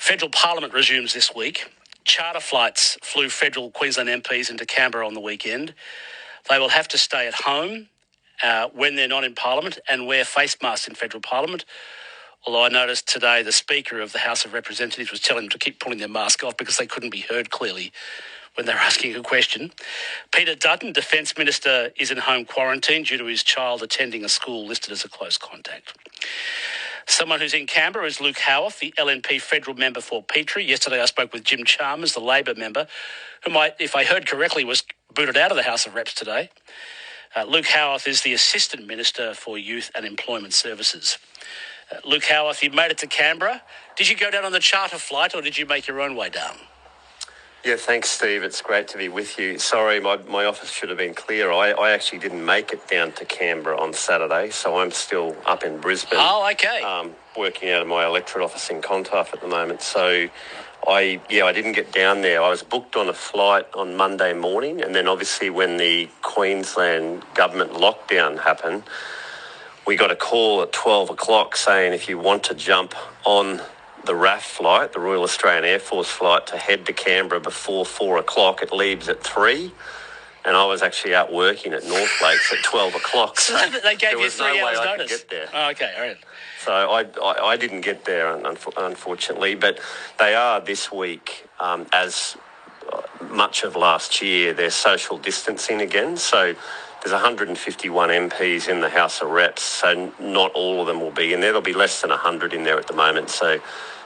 Federal Parliament resumes this week. Charter flights flew federal Queensland MPs into Canberra on the weekend. They will have to stay at home when they're not in Parliament and wear face masks in federal Parliament. Although I noticed today the Speaker of the House of Representatives was telling them to keep pulling their mask off because they couldn't be heard clearly when they were asking a question. Peter Dutton, Defence Minister, is in home quarantine due to his child attending a school listed as a close contact. Someone who's in Canberra is Luke Howarth, the LNP federal member for Petrie. Yesterday I spoke with Jim Chalmers, the Labor member, who if I heard correctly, was booted out of the House of Reps today. Luke Howarth is the Assistant Minister for Youth and Employment Services. Luke Howarth, you made it to Canberra. Did you go down on the charter flight or did you make your own way down? Yeah, thanks, Steve. It's great to be with you. Sorry, my office should have been clear. I actually didn't make it down to Canberra on Saturday, so I'm still up in Brisbane. Oh, okay. Working out of my electorate office in Clontarf at the moment. So, I didn't get down there. I was booked on a flight on Monday morning, and then obviously when the Queensland government lockdown happened, we got a call at 12 o'clock saying if you want to jump on the RAF flight, the Royal Australian Air Force flight, to head to Canberra before 4 o'clock. It leaves at 3, and I was out working at North Lakes at 12 o'clock. So they gave you 3 hours notice? Get there. Oh, okay, all right. So I didn't get there, unfortunately, but they are this week, as much of last year, they're social distancing again. So there's 151 MPs in the House of Reps, so not all of them will be in there. There'll be less than 100 in there at the moment, so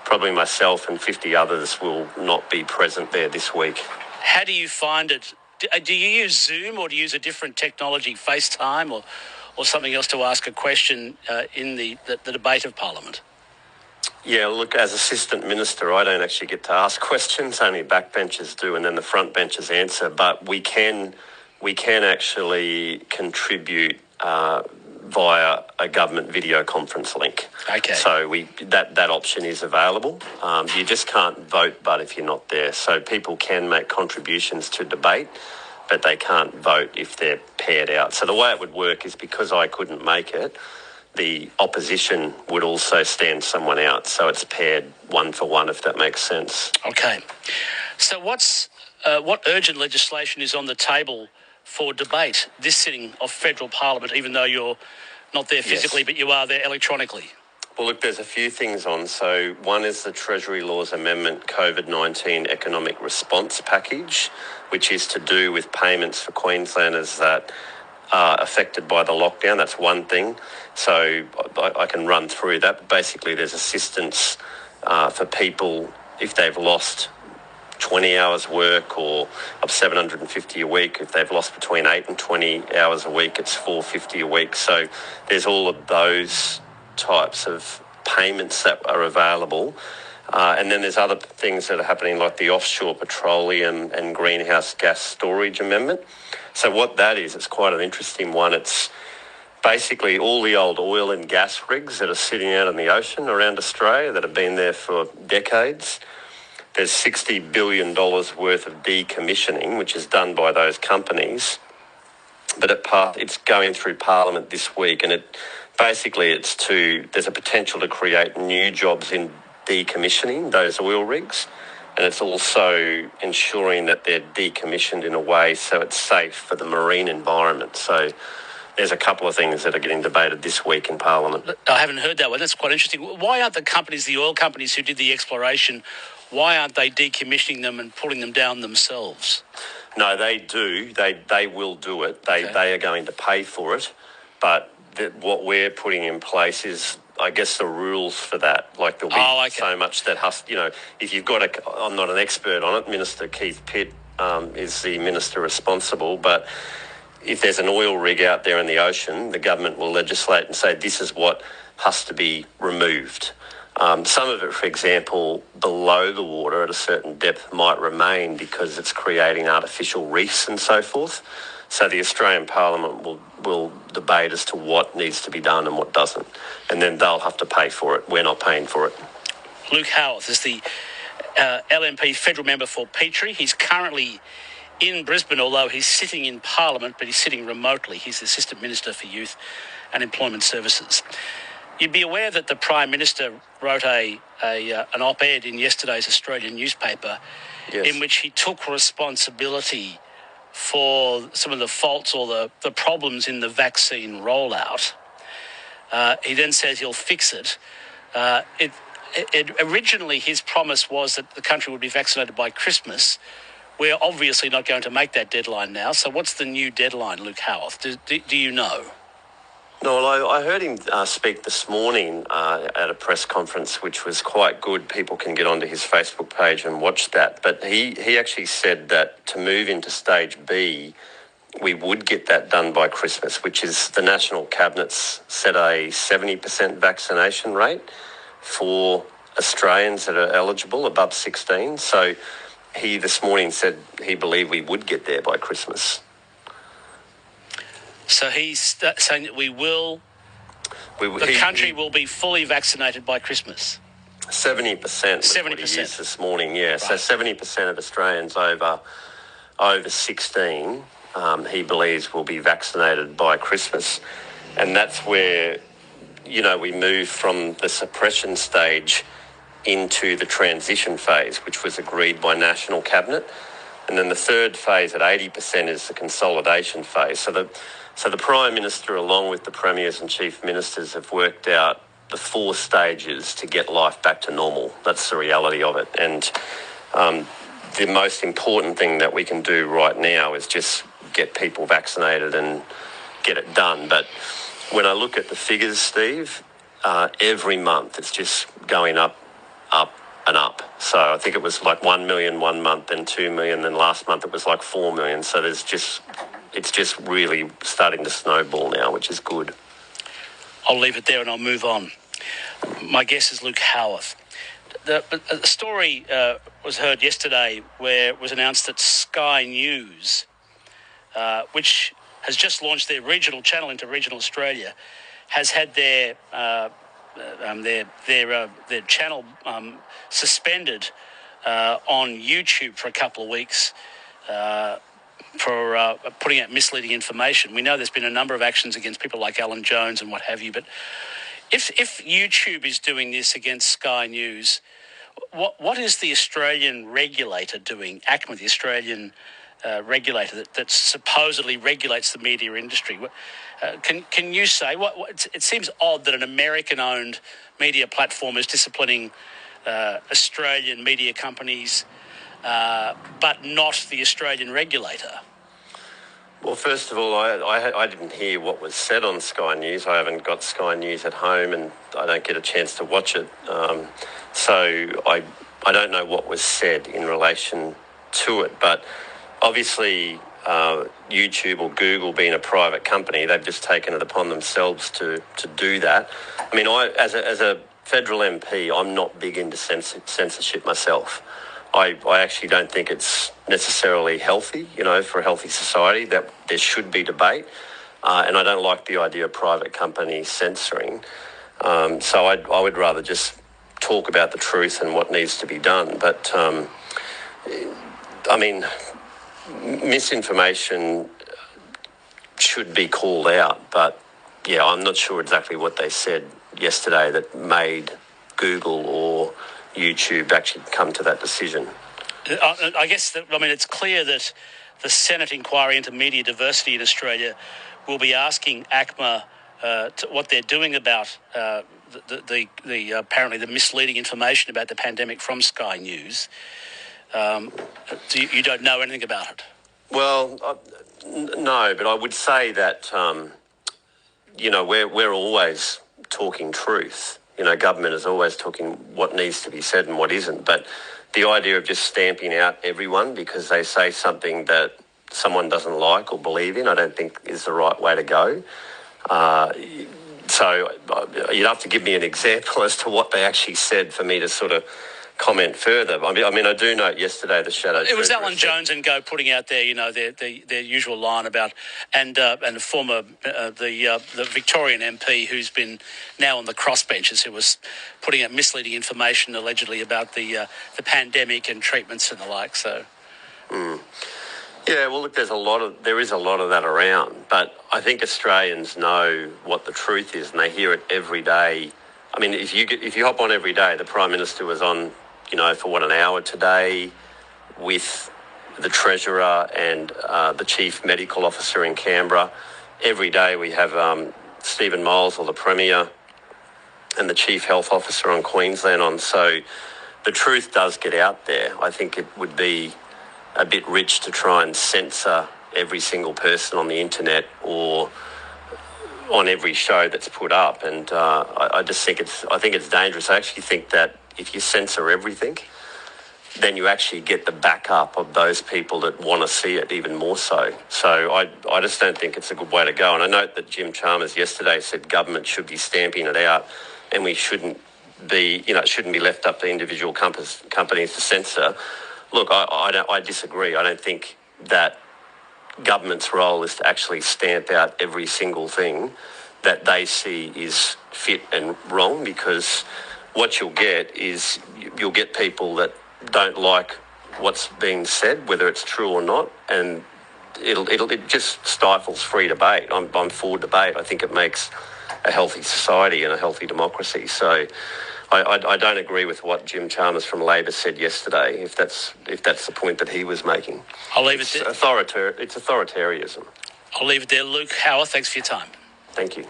probably myself and 50 others will not be present there this week. How do you find it? Do you use Zoom or do you use a different technology, FaceTime or something else to ask a question in the debate of Parliament? Yeah, look, as Assistant Minister, I don't actually get to ask questions, only backbenchers do, and then the front benchers answer, but we can actually contribute via a government video conference link. Okay. So that option is available. You just can't vote, but if you're not there. So people can make contributions to debate, but they can't vote if they're paired out. So the way it would work is because I couldn't make it, the opposition would also stand someone out. So it's paired 1-for-1, if that makes sense. Okay. So what urgent legislation is on the table for debate this sitting of federal Parliament, even though you're not there physically, but you are there electronically? Well, look, there's a few things on. So one is the Treasury Laws Amendment COVID-19 Economic Response Package, which is to do with payments for Queenslanders that are affected by the lockdown. That's one thing. So I can run through that. But basically, there's assistance for people if they've lost 20 hours work or of $750 a week. If they've lost between 8 and 20 hours a week, it's $450 a week. So there's all of those types of payments that are available. And then there's other things that are happening, like the Offshore Petroleum and Greenhouse Gas Storage Amendment. So what that is, it's quite an interesting one. It's basically all the old oil and gas rigs that are sitting out in the ocean around Australia that have been there for decades. There's $60 billion worth of decommissioning, which is done by those companies. But it's going through Parliament this week, and there's a potential to create new jobs in decommissioning those oil rigs, and it's also ensuring that they're decommissioned in a way so it's safe for the marine environment. So there's a couple of things that are getting debated this week in Parliament. I haven't heard that one. That's quite interesting. Why aren't the oil companies who did the exploration, why aren't they decommissioning them and pulling them down themselves? No, they do. They will do it. They are going to pay for it. But what we're putting in place is, I guess, the rules for that. Like there'll be so much that has, if you've got I'm not an expert on it. Minister Keith Pitt is the minister responsible, but if there's an oil rig out there in the ocean, the government will legislate and say this is what has to be removed. Some of it, for example, below the water at a certain depth might remain because it's creating artificial reefs and so forth. So the Australian Parliament will debate as to what needs to be done and what doesn't. And then they'll have to pay for it. We're not paying for it. Luke Howarth is the LNP federal member for Petrie. He's currently in Brisbane, although he's sitting in Parliament, but he's sitting remotely. He's the Assistant Minister for Youth and Employment Services. You'd be aware that the Prime Minister wrote an op-ed in yesterday's Australian newspaper in which he took responsibility for some of the faults or the problems in the vaccine rollout. He then says he'll fix it. Originally, his promise was that the country would be vaccinated by Christmas. We're obviously not going to make that deadline now. So what's the new deadline, Luke Howarth? Do you know? No, well, I heard him speak this morning at a press conference, which was quite good. People can get onto his Facebook page and watch that. But he actually said that to move into stage B, we would get that done by Christmas, which is the National Cabinet's set a 70% vaccination rate for Australians that are eligible above 16. So he this morning said he believed we would get there by Christmas. So he's saying that the country will be fully vaccinated by Christmas. 70%. 70%. This morning, yeah. Right. So 70% of Australians over 16, he believes will be vaccinated by Christmas. And that's where, we move from the suppression stage into the transition phase, which was agreed by National Cabinet. And then the third phase at 80% is the consolidation phase. So the Prime Minister, along with the Premiers and Chief Ministers, have worked out the 4 stages to get life back to normal. That's the reality of it. And the most important thing that we can do right now is just get people vaccinated and get it done. But when I look at the figures, Steve, every month it's just going up and up. So I think it was like 1 million one month, then 2 million, then last month it was like 4 million. So it's just really starting to snowball now, which is good. I'll leave it there and I'll move on. My guest is Luke Howarth. The story was heard yesterday where it was announced that Sky News, which has just launched their regional channel into regional Australia, has had their channel suspended on YouTube for a couple of weeks for putting out misleading information. We know there's been a number of actions against people like Alan Jones and what have you, but if YouTube is doing this against Sky News, what is the Australian regulator doing, ACMA, the Australian regulator that supposedly regulates the media industry? Can you say, it seems odd that an American-owned media platform is disciplining Australian media companies but not the Australian regulator? Well, first of all, I didn't hear what was said on Sky News. I haven't got Sky News at home and I don't get a chance to watch it. So I don't know what was said in relation to it. But obviously YouTube or Google being a private company, they've just taken it upon themselves to do that. I mean, as a federal MP, I'm not big into censorship myself. I actually don't think it's necessarily healthy, for a healthy society, that there should be debate. And I don't like the idea of private companies censoring. So I would rather just talk about the truth and what needs to be done. But, misinformation should be called out. But, yeah, I'm not sure exactly what they said yesterday that made Google or YouTube actually come to that decision. I guess it's clear that the Senate inquiry into media diversity in Australia will be asking ACMA what they're doing about the apparently the misleading information about the pandemic from Sky News. You don't know anything about it? Well, no, but I would say that we're always talking truth. Government is always talking what needs to be said and what isn't. But the idea of just stamping out everyone because they say something that someone doesn't like or believe in, I don't think is the right way to go. So you'd have to give me an example as to what they actually said for me to sort of comment further. I mean, I do note yesterday the shadow. It was Alan Jones and Go putting out their usual line about and the former the Victorian MP who's been now on the crossbenches, who was putting out misleading information allegedly about the pandemic and treatments and the like. So, Yeah, well, look, there is a lot of that around, but I think Australians know what the truth is, and they hear it every day. I mean, if you hop on every day, the Prime Minister was on, for an hour today with the Treasurer and the Chief Medical Officer in Canberra. Every day we have Stephen Miles, or the Premier, and the Chief Health Officer on Queensland on. So the truth does get out there. I think it would be a bit rich to try and censor every single person on the internet or on every show that's put up, and I think it's dangerous. I actually think that if you censor everything, then you actually get the backup of those people that want to see it even more so. So I just don't think it's a good way to go. And I note that Jim Chalmers yesterday said government should be stamping it out, and we shouldn't be, it shouldn't be left up to individual companies to censor. Look, I disagree. I don't think that government's role is to actually stamp out every single thing that they see is fit and wrong, because what you'll get is you'll get people that don't like what's being said, whether it's true or not, and it just stifles free debate. I'm for debate. I think it makes a healthy society and a healthy democracy. So I don't agree with what Jim Chalmers from Labor said yesterday, if that's the point that he was making. I'll leave it there. It's authoritarianism. I'll leave it there. Luke Howard, thanks for your time. Thank you.